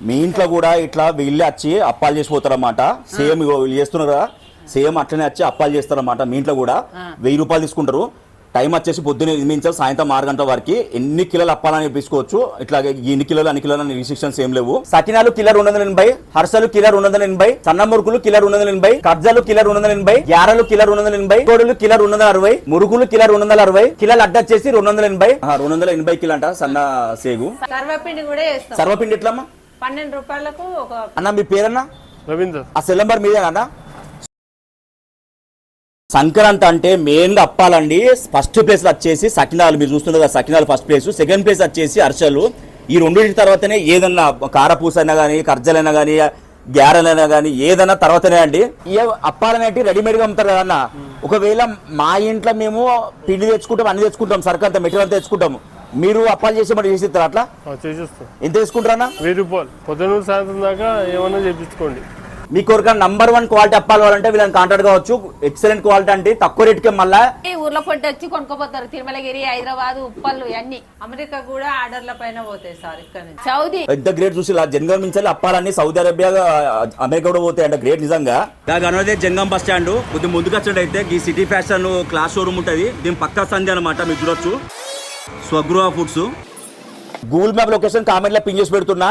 మీ ఇంట్లో కూడా ఇట్లా వీళ్ళే వచ్చి అప్పాలు చేసిపోతారన్నమాట. సేమ్ వీళ్ళు చేస్తున్నారు కదా, సేమ్ అట్లనే వచ్చి అప్పాలు చేస్తారన్నమాట. మీ ఇంట్లో కూడా 1000 రూపాయలు తీసుకుంటారు. టైం వచ్చేసి పొద్దున్న 8 నుంచి సాయంత్రం 6 గంటల వరకు ఎన్ని కిలోలు అప్పాలని తీసుకోవచ్చు. ఇట్లా ఇన్ని కిలోలు అన్ని కిలోలు అని రిస్ట్రిక్షన్స్ ఏం లేవు. సకినాలు కిలో 280, హర్సలు కిలో 280, సన్న మురుకులు కిలో 280, కబ్జాలు కిలో 280, గ్యారలు కిలో 280, కోడులు కిలో 260, మురుకులు కిలో 260, కిలోలు అడ్డ వచ్చేసి 280. 280 కిలో అంట సన్న సేగు. సర్వపిండి కూడా చేస్తాం. సర్వపిండి ఎట్లమ్మా? 12 రూపాయలకు ఒక. అన్న మీ పేరన్నా? రవీందర్. ఆ సెల్ నంబర్ మీదేనా? సంక్రాంతి అంటే మెయిన్ గా అప్పాలండి. ఫస్ట్ ప్లేస్ వచ్చేసి సకినాలు, మీరు చూస్తున్నారు కదా సకినాలు ఫస్ట్ ప్లేస్. సెకండ్ ప్లేస్ వచ్చేసి అరిసెలు. ఈ రెండింటి తర్వాతనే ఏదన్నా కారపూస అయినా కానీ, కర్జలైనా కానీ, గ్యారెలైనా కానీ ఏదైనా తర్వాతనే అండి. ఏ అప్పాలనేటి రెడీమేడ్ గా అమ్ముతారు కదన్నా. ఒకవేళ మా ఇంట్లో మేము పిండి తెచ్చుకుంటాం, అన్ని తెచ్చుకుంటాం, సరుకు అంతా మెటీరియల్ అంతా తెచ్చుకుంటాము. మీరు అప్పాలు చేసేమని చేసిస్తారు అట్లా? చేసేస్తాం. ఎంత తీసుకుంటారన్నా? 1000 రూపాయలు. పొద్దున్న సాయంత్రం దాకా ఏమన్నా చేపించుకోండి. మీ కోరిక నంబర్ 1 క్వాలిటీ అప్పాలు కావాలంటే వీళ్ళని కాంటాక్ట్ కావచ్చు. ఎక్సలెంట్ క్వాలిటీ అంటే తక్కువ రేటుకే. మళ్ళా ఊర్లో పొట్టి వచ్చి కొనుక్కోపోతారు. తిరుమలగిరి, హైదరాబాద్, ఉప్పళ్ళు అన్ని. అమెరికా కూడా ఆర్డర్ల పైన పోతాయి సార్. ఇక్కడ నుంచి సౌదీ పెద్ద గ్రేట్ చూసి జనగం నుంచి అప్పాలన్నీ సౌదీ అరేబియా, అమెరికా కూడా పోతాయి అంటే గ్రేట్ నిజంగా. దాని జంగం బస్ స్టాండ్ కొద్దిగా ముందుకు వచ్చినట్టయితే ఈ సిటీ ఫ్యాషన్ క్లాస్ షోరూమ్ ఉంటుంది. దీని పక్కా సంధి అనమాట. మీరు చూడొచ్చు Swagruha foods. Google map location comment లో పిన్ చేసి పెడుతున్నా.